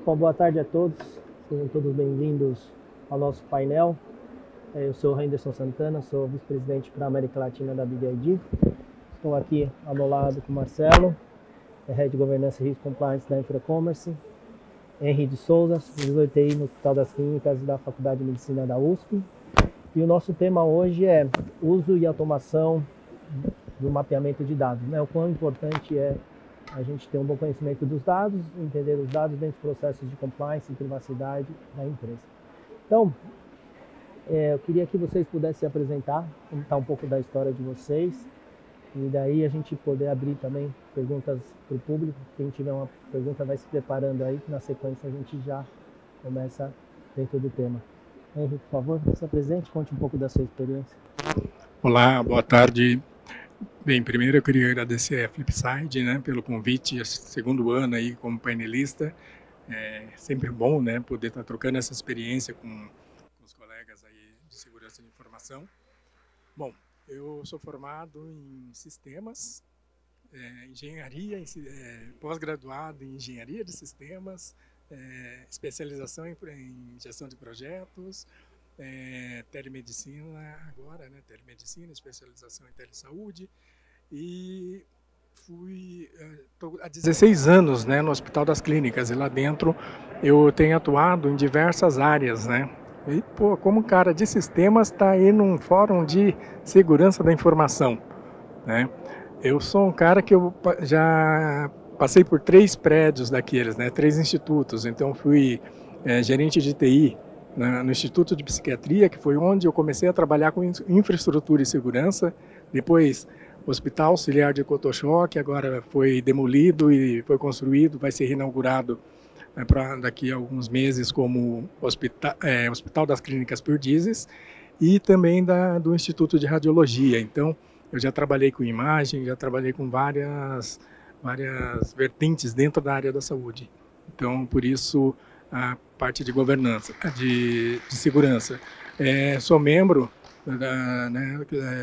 Bom, boa tarde a todos, sejam todos bem-vindos ao nosso painel. Eu sou o Henderson Santana, sou vice-presidente para a América Latina da BID. Estou aqui ao meu lado com o Marcelo, Head de Governança e Risk Compliance da Infracommerce, Henry de Souza, supervisor de TI no Hospital das Clínicas da Faculdade de Medicina da USP. E o nosso tema hoje é uso e automação do mapeamento de dados, né? O quão importante é a gente ter um bom conhecimento dos dados, entender os dados dentro dos processos de compliance e privacidade da empresa. Então, eu queria que vocês pudessem se apresentar, contar um pouco da história de vocês, e daí a gente poder abrir também perguntas para o público. Quem tiver uma pergunta vai se preparando aí, que na sequência a gente já começa dentro do tema. Henry, por favor, se apresente, conte um pouco da sua experiência. Olá, boa tarde. Bem, primeiro eu queria agradecer a Flipside, né, pelo convite, segundo ano aí como painelista. É sempre bom, né, poder estar trocando essa experiência com os colegas aí de segurança de informação. Bom, eu sou formado em sistemas, engenharia, pós-graduado em engenharia de sistemas, especialização em gestão de projetos, telemedicina agora, né, telemedicina, especialização em telesaúde, e estou há 16 anos, né, no Hospital das Clínicas, e lá dentro eu tenho atuado em diversas áreas, né, e pô, como cara de sistemas está aí num fórum de segurança da informação, né, eu sou um cara que eu já passei por 3 prédios daqueles, né, 3 institutos, então fui gerente de TI, no Instituto de Psiquiatria, que foi onde eu comecei a trabalhar com infraestrutura e segurança. Depois, o Hospital Auxiliar de Cotoxó, que agora foi demolido e foi construído, vai ser reinaugurado daqui a alguns meses como Hospital das Clínicas Perdizes, e também do Instituto de Radiologia. Então, eu já trabalhei com imagem, já trabalhei com várias vertentes dentro da área da saúde. Então, por isso, a parte de governança, de segurança. Sou membro,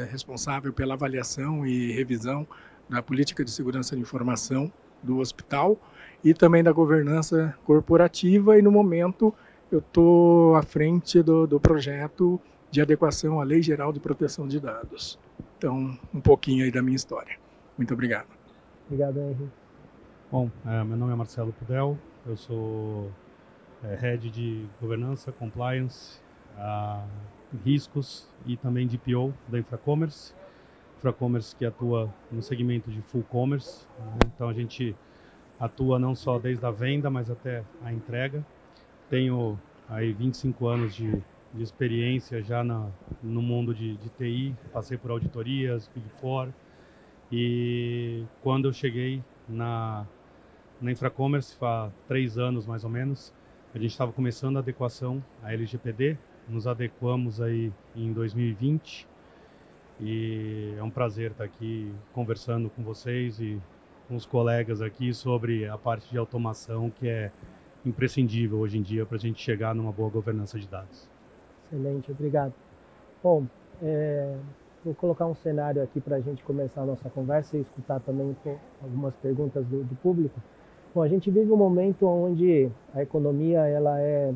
responsável pela avaliação e revisão da política de segurança de informação do hospital e também da governança corporativa, e no momento eu estou à frente do projeto de adequação à Lei Geral de Proteção de Dados. Então, um pouquinho aí da minha história. Muito obrigado. Obrigado, Henry. Bom, meu nome é Marcelo Pudel, eu sou Head de Governança, Compliance, Riscos e também de PO da Infracommerce. Infracommerce que atua no segmento de Full Commerce, né? Então a gente atua não só desde a venda, mas até a entrega. Tenho aí 25 anos de experiência já no mundo de TI, passei por auditorias, Big Four, e quando eu cheguei na Infracommerce, há 3 anos mais ou menos, a gente estava começando a adequação à LGPD, nos adequamos aí em 2020, e é um prazer estar aqui conversando com vocês e com os colegas aqui sobre a parte de automação, que é imprescindível hoje em dia para a gente chegar numa boa governança de dados. Excelente, obrigado. Bom, vou colocar um cenário aqui para a gente começar a nossa conversa e escutar também algumas perguntas do público. Bom, a gente vive um momento onde a economia ela é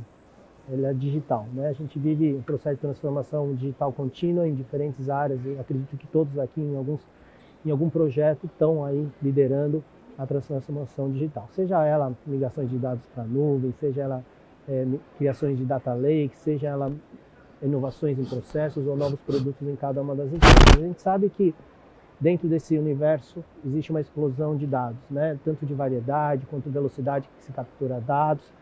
digital, né? A gente vive um processo de transformação digital contínua em diferentes áreas, e acredito que todos aqui em algum projeto estão aí liderando a transformação digital, seja ela migrações de dados para a nuvem, seja ela criações de data lake, seja ela inovações em processos ou novos produtos em cada uma das empresas. A gente sabe que dentro desse universo existe uma explosão de dados, né? Tanto de variedade quanto velocidade que se captura dados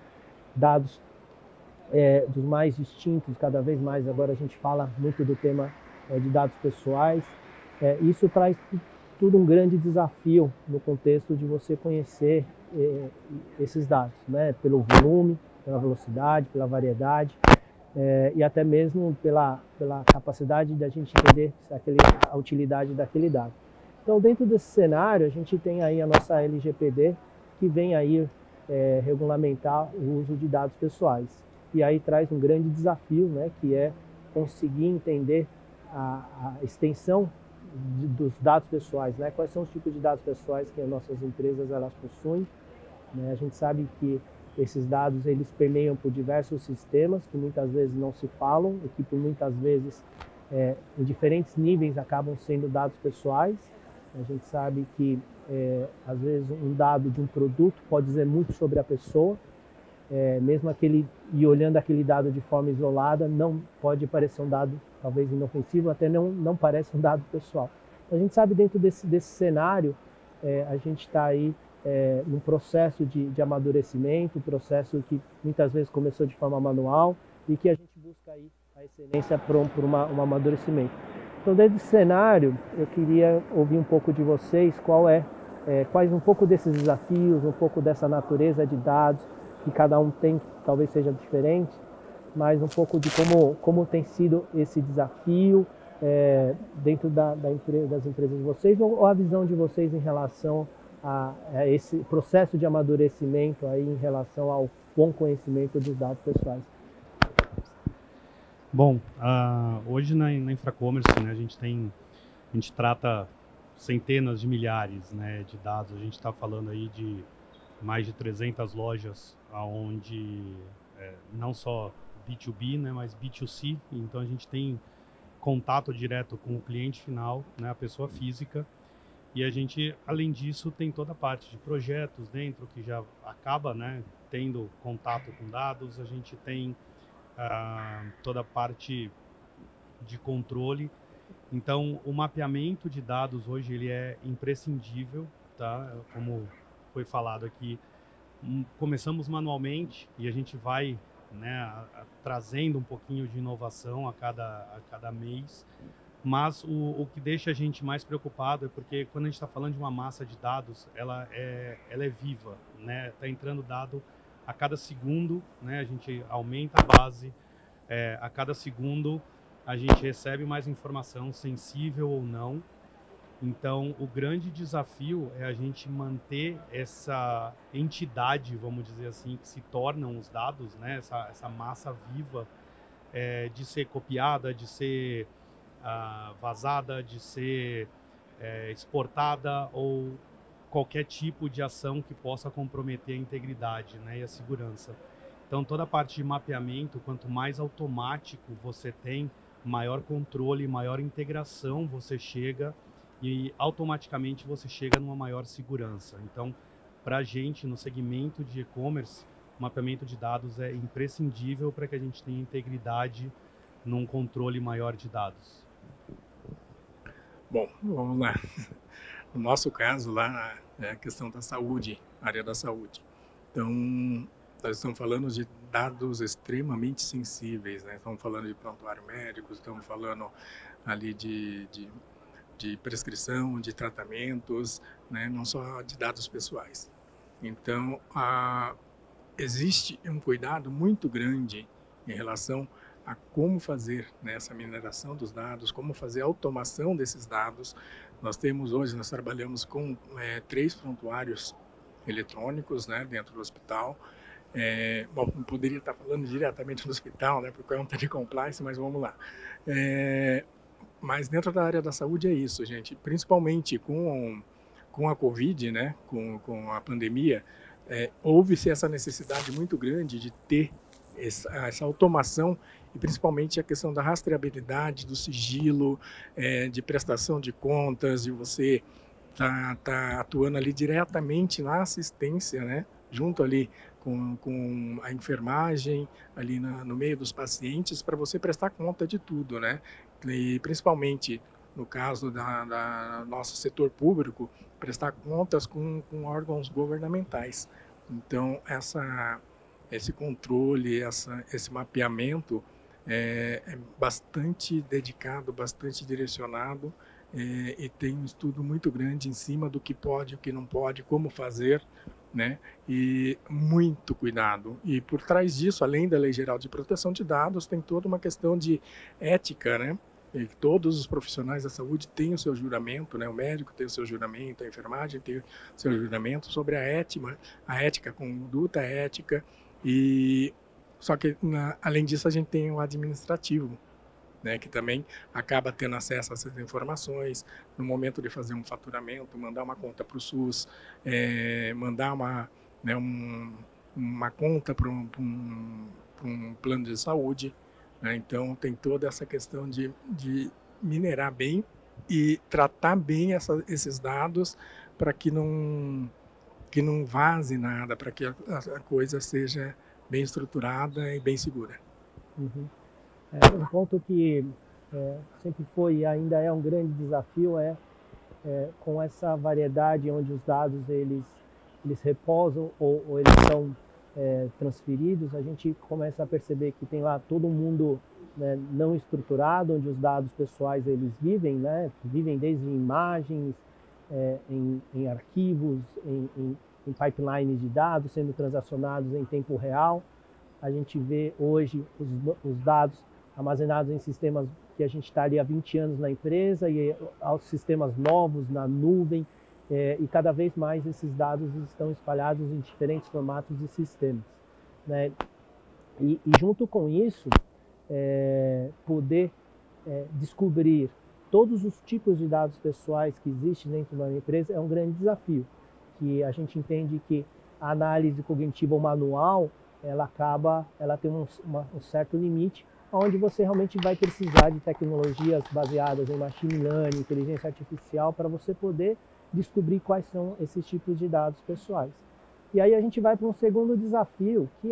dos mais distintos, cada vez mais. Agora a gente fala muito do tema de dados pessoais. Isso traz tudo um grande desafio no contexto de você conhecer esses dados, né? Pelo volume, pela velocidade, pela variedade, e até mesmo pela capacidade de a gente entender a utilidade daquele dado. Então, dentro desse cenário, a gente tem aí a nossa LGPD, que vem aí regulamentar o uso de dados pessoais. E aí traz um grande desafio, né, que é conseguir entender a extensão dos dados pessoais, né? Quais são os tipos de dados pessoais que as nossas empresas elas possuem, né? A gente sabe que esses dados eles permeiam por diversos sistemas que muitas vezes não se falam e que por muitas vezes em diferentes níveis acabam sendo dados pessoais. A gente sabe que às vezes um dado de um produto pode dizer muito sobre a pessoa, mesmo e olhando aquele dado de forma isolada, não pode parecer um dado talvez inofensivo, até não parece um dado pessoal. A gente sabe dentro desse cenário, a gente está aí num processo de amadurecimento, processo que muitas vezes começou de forma manual e que a gente busca aí a excelência por um amadurecimento. Então, dentro desse cenário, eu queria ouvir um pouco de vocês, quais um pouco desses desafios, um pouco dessa natureza de dados que cada um tem, que talvez seja diferente, mas um pouco de como tem sido esse desafio dentro das empresas de vocês, ou a visão de vocês em relação a esse processo de amadurecimento aí em relação ao bom conhecimento dos dados pessoais. Bom, hoje na Infracommerce, né, a gente trata centenas de milhares, né, de dados. A gente está falando aí de mais de 300 lojas, onde não só B2B, né, mas B2C. Então a gente tem contato direto com o cliente final, né, a pessoa física. E a gente, além disso, tem toda a parte de projetos dentro que já acaba, né, tendo contato com dados. A gente tem toda a parte de controle. Então, o mapeamento de dados hoje ele é imprescindível, tá? Como foi falado aqui, começamos manualmente e a gente vai, né, trazendo um pouquinho de inovação a cada mês. Mas o que deixa a gente mais preocupado é porque quando a gente está falando de uma massa de dados, ela é viva, né? Está entrando dado a cada segundo, né? A gente aumenta a base, a cada segundo a gente recebe mais informação, sensível ou não. Então, o grande desafio é a gente manter essa entidade, vamos dizer assim, que se tornam os dados, né? Essa massa viva de ser copiada, de ser vazada, de ser exportada ou qualquer tipo de ação que possa comprometer a integridade, né, e a segurança. Então, toda a parte de mapeamento, quanto mais automático você tem, maior controle, maior integração você chega e automaticamente você chega numa maior segurança. Então, para a gente, no segmento de e-commerce, o mapeamento de dados é imprescindível para que a gente tenha integridade num controle maior de dados. Bom, vamos lá. No nosso caso lá é a questão da saúde, área da saúde. Então, nós estamos falando de dados extremamente sensíveis, né? Estamos falando de prontuário médico, estamos falando ali de prescrição, de tratamentos, né? Não só de dados pessoais. Então, existe um cuidado muito grande em relação a como fazer, né, essa mineração dos dados, como fazer a automação desses dados. Nós trabalhamos com 3 prontuários eletrônicos, né, dentro do hospital. Bom, não poderia estar falando diretamente do hospital, né, por conta de compliance, mas vamos lá. Mas dentro da área da saúde é isso, gente, principalmente com a Covid, né, com a pandemia, houve-se essa necessidade muito grande de ter essa automação e principalmente a questão da rastreabilidade, do sigilo, de prestação de contas, de você tá atuando ali diretamente na assistência, né, junto ali com a enfermagem, ali no meio dos pacientes, para você prestar conta de tudo, né, e principalmente no caso da nosso setor público, prestar contas com órgãos governamentais. Então, esse controle, esse mapeamento é bastante dedicado, bastante direcionado e tem um estudo muito grande em cima do que pode, o que não pode, como fazer, né? E muito cuidado. E por trás disso, além da Lei Geral de Proteção de Dados, tem toda uma questão de ética, né? E todos os profissionais da saúde têm o seu juramento, né? O médico tem o seu juramento, a enfermagem tem o seu juramento sobre a ética, a conduta ética. E só que além disso a gente tem o administrativo, né, que também acaba tendo acesso a essas informações no momento de fazer um faturamento, mandar uma conta para o SUS, mandar uma conta para um plano de saúde, né? Então tem toda essa questão de minerar bem e tratar bem esses dados para que não vaze nada, para que a coisa seja bem estruturada e bem segura. Uhum. Um ponto que sempre foi e ainda é um grande desafio com essa variedade onde os dados eles repousam ou eles são transferidos, a gente começa a perceber que tem lá todo mundo, né, não estruturado, onde os dados pessoais eles vivem, né, vivem desde imagens, em arquivos, em pipelines de dados sendo transacionados em tempo real. A gente vê hoje os dados armazenados em sistemas que a gente está ali há 20 anos na empresa e aos sistemas novos na nuvem, e cada vez mais esses dados estão espalhados em diferentes formatos de sistemas, né? E junto com isso, poder descobrir todos os tipos de dados pessoais que existem dentro da empresa é um grande desafio, que a gente entende que a análise cognitiva ou manual ela tem um certo limite, onde você realmente vai precisar de tecnologias baseadas em machine learning, inteligência artificial, para você poder descobrir quais são esses tipos de dados pessoais. E aí a gente vai para um segundo desafio, que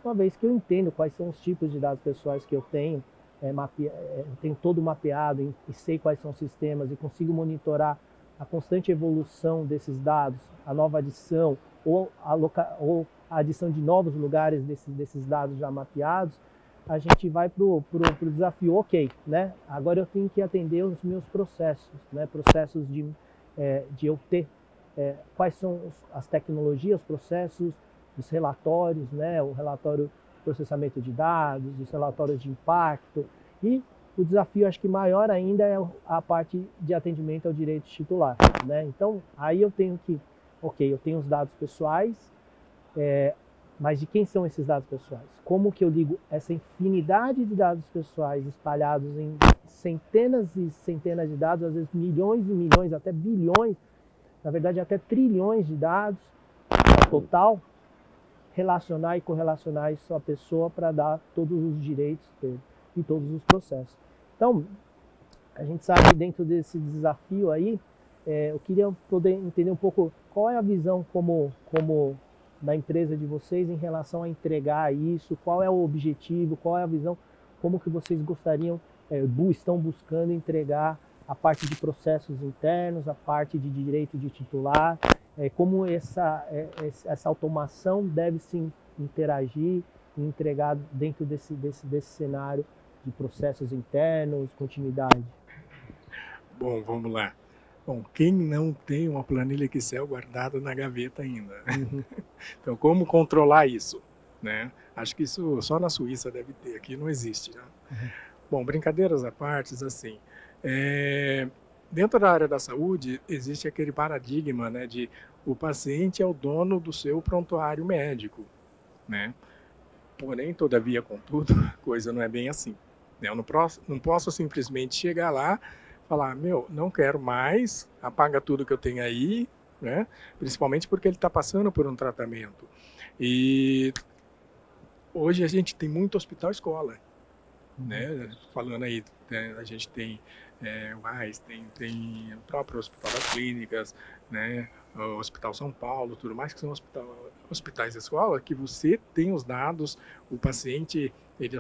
uma vez que eu entendo quais são os tipos de dados pessoais que eu tenho, tenho todo mapeado e sei quais são os sistemas e consigo monitorar a constante evolução desses dados, a nova adição ou a adição de novos lugares desses dados já mapeados, a gente vai para o desafio, ok, né? Agora eu tenho que atender os meus processos, né? Processos de eu ter quais são as tecnologias, os processos, os relatórios, né? O relatório de processamento de dados, os relatórios de impacto, e o desafio, acho que maior ainda, é a parte de atendimento ao direito titular, né? Então, aí eu tenho que, ok, eu tenho os dados pessoais, mas de quem são esses dados pessoais? Como que eu ligo essa infinidade de dados pessoais espalhados em centenas e centenas de dados, às vezes milhões e milhões, até bilhões, na verdade até trilhões de dados total, relacionar e correlacionar isso à pessoa para dar todos os direitos dele e todos os processos. Então, a gente sabe que dentro desse desafio aí, eu queria poder entender um pouco qual é a visão como da empresa de vocês em relação a entregar isso, qual é o objetivo, qual é a visão, como que vocês gostariam, estão buscando entregar a parte de processos internos, a parte de direito de titular, como essa automação deve se interagir e entregar dentro desse cenário de processos internos, continuidade. Bom, vamos lá. Bom, quem não tem uma planilha Excel guardada na gaveta ainda? Uhum. Então, como controlar isso, né? Acho que isso só na Suíça deve ter, aqui não existe, né? Uhum. Bom, brincadeiras à parte, assim, dentro da área da saúde existe aquele paradigma, né, de o paciente é o dono do seu prontuário médico, né? Porém, todavia, contudo, a coisa não é bem assim, né? Eu não posso simplesmente chegar lá, falar, não quero mais, apaga tudo que eu tenho aí, né? Principalmente porque ele está passando por um tratamento. E hoje a gente tem muito hospital-escola, né? Falando aí, né? A gente tem o AIS, tem o próprio Hospital das Clínicas, né? O Hospital São Paulo, tudo mais, que são hospitais de escola, que você tem os dados, o paciente, ele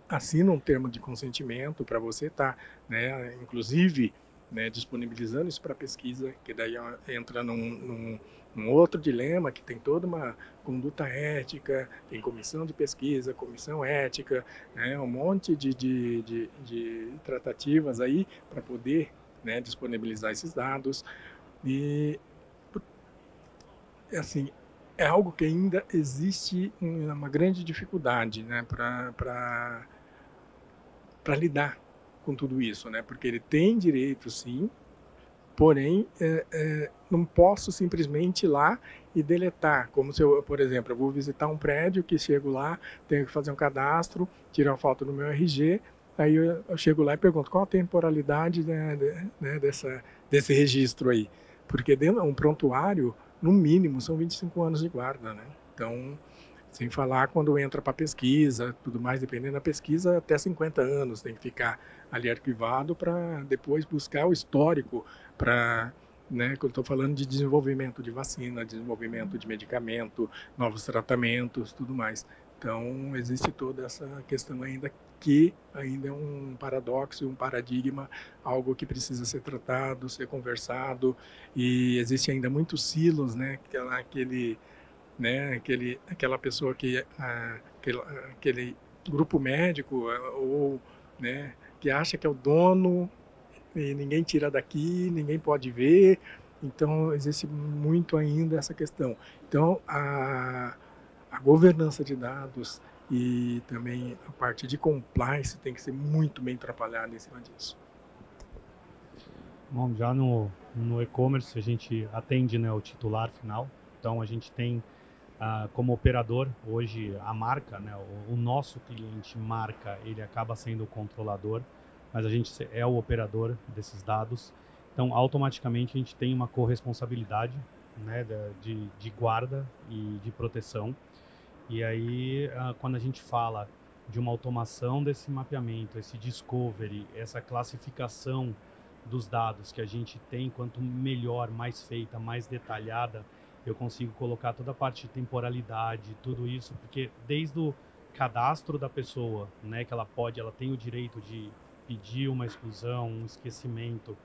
assina um termo de consentimento para você estar, né, inclusive, né, disponibilizando isso para pesquisa, que daí entra num outro dilema, que tem toda uma conduta ética, tem comissão de pesquisa, comissão ética, né, um monte de tratativas aí para poder, né, disponibilizar esses dados. E, assim, é algo que ainda existe uma grande dificuldade, né, para lidar com tudo isso, né, porque ele tem direito, sim, porém, não posso simplesmente ir lá e deletar, como se eu, por exemplo, eu vou visitar um prédio, que chego lá, tenho que fazer um cadastro, tirar uma foto do meu RG, aí eu chego lá e pergunto qual a temporalidade, né, desse registro aí, porque dentro de um prontuário, no mínimo, são 25 anos de guarda, né? Então, sem falar quando entra para pesquisa, tudo mais, dependendo da pesquisa, até 50 anos tem que ficar ali arquivado para depois buscar o histórico para, né, que eu estou falando de desenvolvimento de vacina, desenvolvimento de medicamento, novos tratamentos, tudo mais. Então, existe toda essa questão ainda que ainda é um paradoxo, um paradigma, algo que precisa ser tratado, ser conversado, e existe ainda muitos silos, né, aquela pessoa que aquele grupo médico ou, né, que acha que é o dono e ninguém tira daqui, ninguém pode ver. Então existe muito ainda essa questão. Então a governança de dados e também a parte de compliance tem que ser muito bem trabalhada em cima disso. Bom, já no e-commerce a gente atende, né, o titular final. Então a gente tem como operador hoje a marca, né, o nosso cliente marca, ele acaba sendo o controlador, mas a gente é o operador desses dados. Então automaticamente a gente tem uma corresponsabilidade, né, de guarda e de proteção. E aí quando a gente fala de uma automação desse mapeamento, esse discovery, essa classificação dos dados que a gente tem, quanto melhor, mais feita, mais detalhada, eu consigo colocar toda a parte de temporalidade, tudo isso, porque desde o cadastro da pessoa, né, que ela tem o direito de pedir uma exclusão, um esquecimento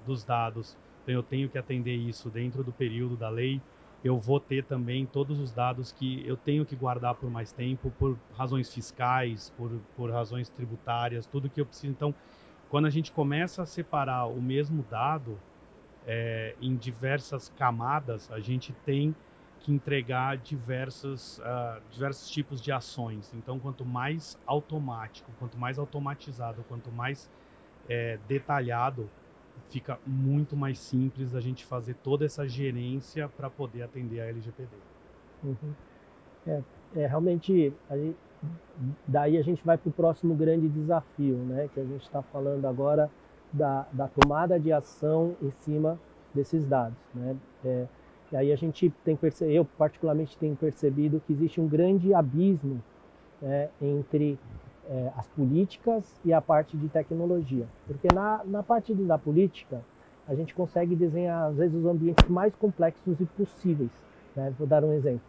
dos dados, então eu tenho que atender isso dentro do período da lei. Eu vou ter também todos os dados que eu tenho que guardar por mais tempo, por razões fiscais, por razões tributárias, tudo que eu preciso. Então, quando a gente começa a separar o mesmo dado em diversas camadas, a gente tem que entregar diversos tipos de ações. Então, quanto mais automático, quanto mais automatizado, quanto mais detalhado, fica muito mais simples a gente fazer toda essa gerência para poder atender a LGPD. Uhum. Realmente, daí a gente vai para o próximo grande desafio, né, que a gente está falando agora da tomada de ação em cima desses dados, né? E aí a gente eu particularmente tenho percebido que existe um grande abismo entre as políticas e a parte de tecnologia, porque na parte da política a gente consegue desenhar às vezes os ambientes mais complexos e possíveis, né? Vou dar um exemplo.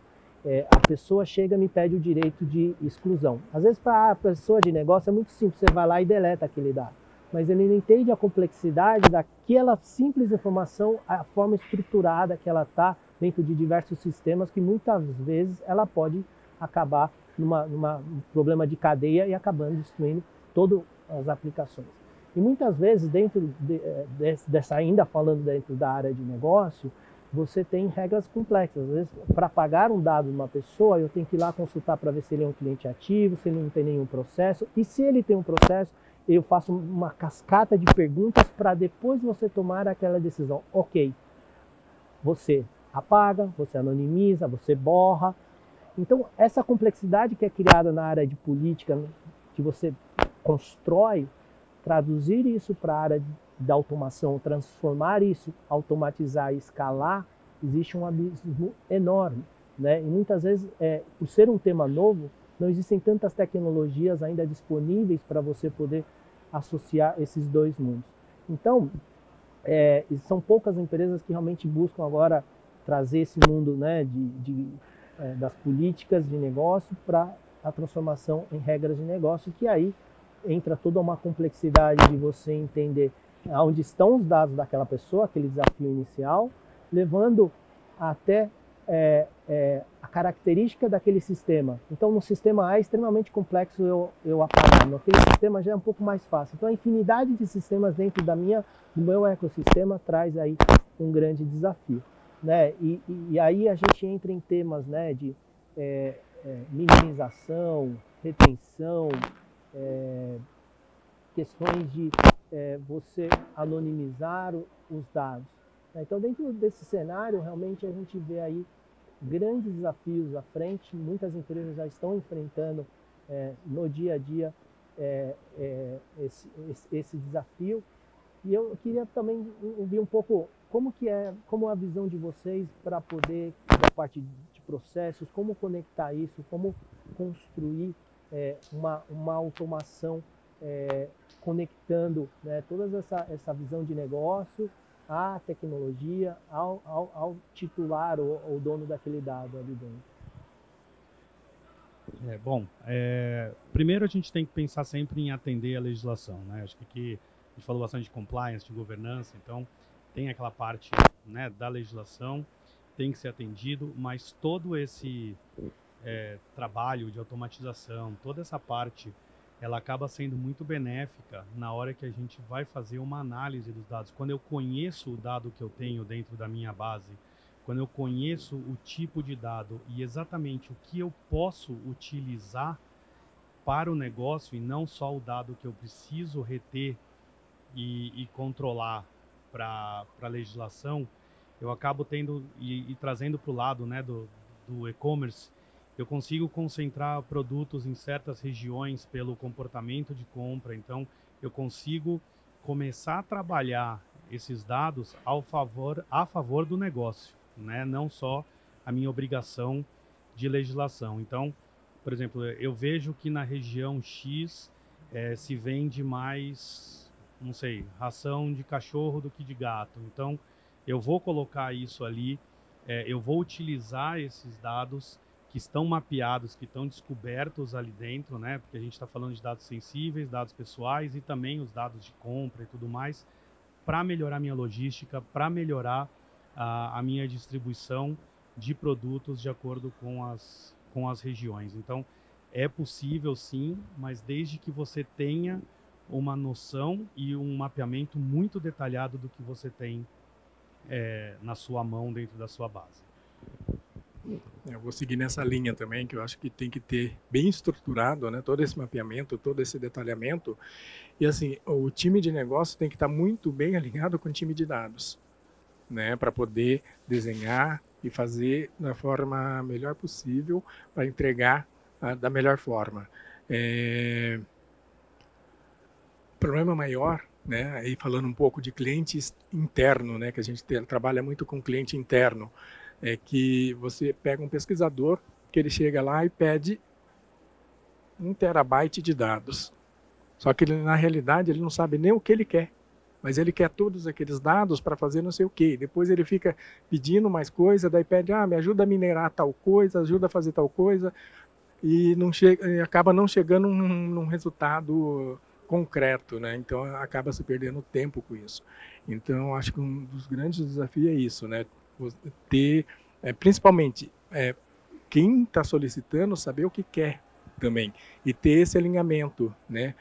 A pessoa chega e me pede o direito de exclusão. Às vezes para a pessoa de negócio é muito simples, você vai lá e deleta aquele dado, mas ele não entende a complexidade daquela simples informação, a forma estruturada que ela está dentro de diversos sistemas, que muitas vezes ela pode acabar num problema de cadeia e acabando destruindo todas as aplicações. E muitas vezes, dentro ainda falando dentro da área de negócio, você tem regras complexas. Às vezes, para pagar um dado de uma pessoa, eu tenho que ir lá consultar para ver se ele é um cliente ativo, se ele não tem nenhum processo. E se ele tem um processo, eu faço uma cascata de perguntas para depois você tomar aquela decisão. Ok, você apaga, você anonimiza, você borra. Então, essa complexidade que é criada na área de política, que você constrói, traduzir isso para a área da automação, transformar isso, automatizar e escalar, existe um abismo enorme, né? E muitas vezes, por ser um tema novo, não existem tantas tecnologias ainda disponíveis para você poder associar esses dois mundos. Então, são poucas empresas que realmente buscam agora trazer esse mundo, né, das políticas de negócio para a transformação em regras de negócio, que aí entra toda uma complexidade de você entender onde estão os dados daquela pessoa, aquele desafio inicial, levando até a característica daquele sistema. Então, no sistema A é extremamente complexo eu apagar, naquele sistema já é um pouco mais fácil. Então, a infinidade de sistemas dentro do meu ecossistema traz aí um grande desafio, né? E aí a gente entra em temas, né, de minimização, retenção, questões de você anonimizar os dados. Então, dentro desse cenário, realmente a gente vê aí grandes desafios à frente. Muitas empresas já estão enfrentando no dia a dia esse desafio. E eu queria também ouvir um pouco como é a visão de vocês para poder, da parte de processos, como conectar isso, como construir uma automação conectando, né, toda essa visão de negócio à tecnologia, ao titular ou dono daquele dado ali dentro. Primeiro a gente tem que pensar sempre em atender a legislação, né? Acho que aqui a gente falou bastante de compliance, de governança, então tem aquela parte, né, da legislação, tem que ser atendido, mas todo esse trabalho de automatização, toda essa parte, ela acaba sendo muito benéfica na hora que a gente vai fazer uma análise dos dados. Quando eu conheço o dado que eu tenho dentro da minha base, quando eu conheço o tipo de dado e exatamente o que eu posso utilizar para o negócio e não só o dado que eu preciso reter e controlar para a legislação, eu acabo tendo e trazendo para o lado, né, do e-commerce, eu consigo concentrar produtos em certas regiões pelo comportamento de compra, então eu consigo começar a trabalhar esses dados a favor do negócio, né? Não só a minha obrigação de legislação. Então, por exemplo, eu vejo que na região X se vende mais, não sei, ração de cachorro do que de gato. Então, eu vou colocar isso ali, eu vou utilizar esses dados que estão mapeados, que estão descobertos ali dentro, né? Porque a gente está falando de dados sensíveis, dados pessoais e também os dados de compra e tudo mais, para melhorar minha logística, para melhorar a minha distribuição de produtos de acordo com as regiões. Então, é possível sim, mas desde que você tenha uma noção e um mapeamento muito detalhado do que você tem na sua mão dentro da sua base. Eu vou seguir nessa linha também, que eu acho que tem que ter bem estruturado, né, todo esse mapeamento, todo esse detalhamento. E assim, o time de negócio tem que estar muito bem alinhado com o time de dados, né, para poder desenhar e fazer da forma melhor possível para entregar da melhor forma. Problema maior, né, aí falando um pouco de cliente interno, né, que a gente trabalha muito com cliente interno, é que você pega um pesquisador que ele chega lá e pede 1 terabyte de dados. Só que ele, na realidade ele não sabe nem o que ele quer, mas ele quer todos aqueles dados para fazer não sei o que. Depois ele fica pedindo mais coisa, daí pede, me ajuda a minerar tal coisa, ajuda a fazer tal coisa, e não acaba não chegando num resultado concreto, né? Então acaba se perdendo tempo com isso. Então acho que um dos grandes desafios é isso, né? Ter, principalmente, quem está solicitando saber o que quer também e ter esse alinhamento, né,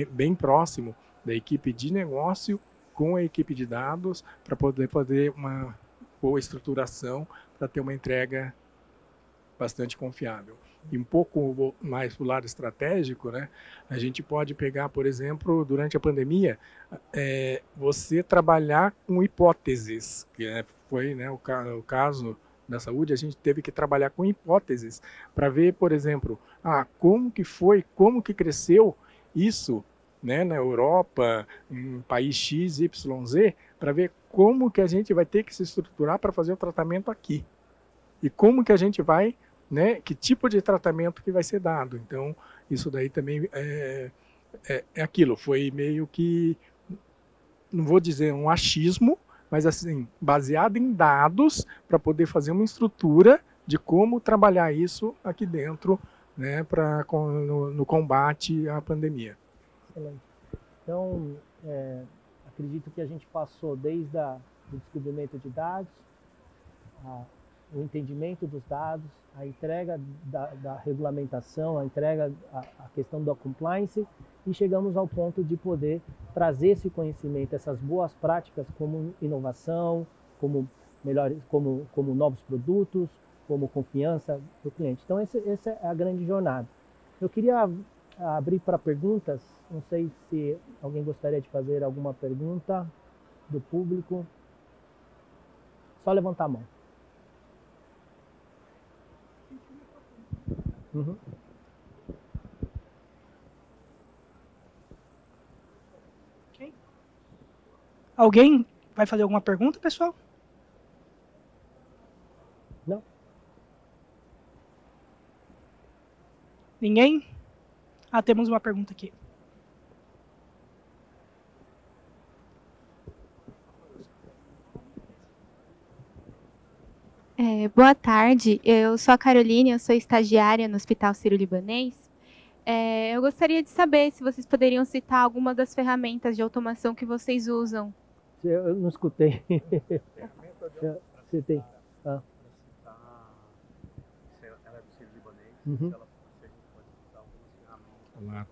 bem próximo da equipe de negócio com a equipe de dados para poder fazer uma boa estruturação para ter uma entrega bastante confiável. E um pouco mais para o lado estratégico, né, a gente pode pegar, por exemplo, durante a pandemia, você trabalhar com hipóteses, que foi, né, o caso da saúde, a gente teve que trabalhar com hipóteses para ver, por exemplo, como que cresceu isso, né, na Europa, em país X, Y, Z, para ver como que a gente vai ter que se estruturar para fazer o tratamento aqui. E como que a gente vai, né, que tipo de tratamento que vai ser dado. Então, isso daí também é aquilo, foi meio que, não vou dizer um achismo, mas assim, baseado em dados para poder fazer uma estrutura de como trabalhar isso aqui dentro, né, no combate à pandemia. Excelente. Então, acredito que a gente passou desde o descobrimento de dados, o entendimento dos dados, a entrega da regulamentação, a entrega, a questão da compliance, e chegamos ao ponto de poder trazer esse conhecimento, essas boas práticas como inovação, como novos produtos, como confiança do cliente. Então, essa é a grande jornada. Eu queria abrir para perguntas, não sei se alguém gostaria de fazer alguma pergunta do público. Só levantar a mão. Uhum. Okay. Alguém vai fazer alguma pergunta, pessoal? Não? Ninguém? Ah, temos uma pergunta aqui. Boa tarde, eu sou a Caroline, eu sou estagiária no Hospital Sírio-Libanês. Eu gostaria de saber se vocês poderiam citar alguma das ferramentas de automação que vocês usam. Eu não escutei. Você tem? Ah. Ela é do Sírio-Libanês, Uhum. se a gente pode citar algumas ferramentas. Olá,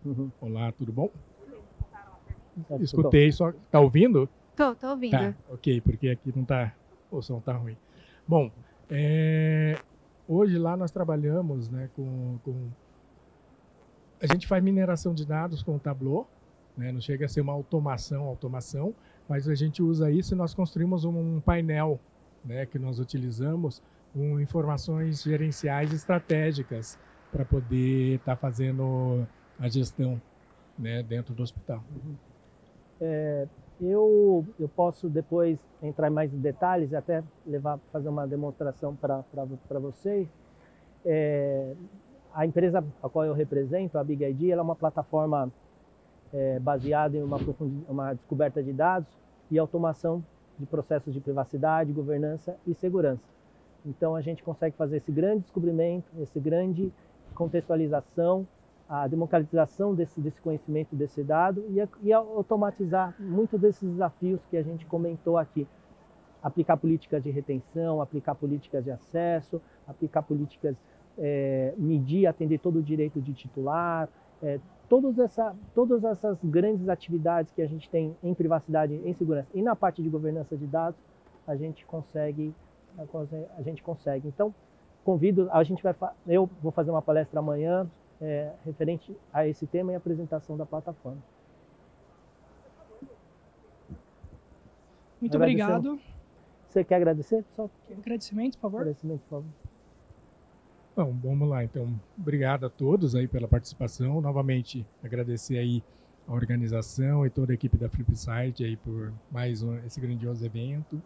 Uhum. olá, tudo bom? Tá, Escutei, só tá ouvindo? Tô ouvindo. Tá, ok, porque aqui não tá, o som tá ruim. Bom, hoje lá nós trabalhamos, né, a gente faz mineração de dados com o Tableau, né, não chega a ser uma automação, mas a gente usa isso e nós construímos um painel, né, que nós utilizamos com informações gerenciais estratégicas para poder estar fazendo a gestão, né, dentro do hospital. Eu posso depois entrar em mais detalhes e até fazer uma demonstração para vocês. A empresa a qual eu represento, a Big ID, ela é uma plataforma baseada em uma descoberta de dados e automação de processos de privacidade, governança e segurança. Então a gente consegue fazer esse grande descobrimento, esse grande contextualização, a democratização desse conhecimento, desse dado e automatizar muitos desses desafios que a gente comentou aqui. Aplicar políticas de retenção, aplicar políticas de acesso, aplicar políticas, medir, atender todo o direito de titular, todas essas grandes atividades que a gente tem em privacidade, em segurança e na parte de governança de dados, a gente consegue. Então, convido, eu vou fazer uma palestra amanhã, referente a esse tema e a apresentação da plataforma. Muito obrigado. Você quer agradecer, pessoal? Agradecimento, por favor. Agradecimento, por favor. Bom, vamos lá, então. Obrigado a todos aí pela participação. Novamente, agradecer aí a organização e toda a equipe da Flipside aí por mais esse grandioso evento.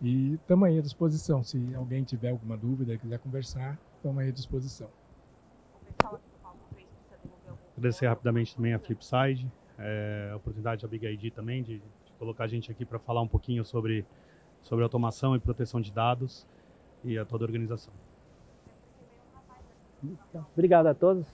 E estamos aí à disposição. Se alguém tiver alguma dúvida, quiser conversar, estamos aí à disposição. Agradecer rapidamente também a Flipside, a oportunidade da Big ID também de colocar a gente aqui para falar um pouquinho sobre automação e proteção de dados e a toda a organização. Obrigado a todos.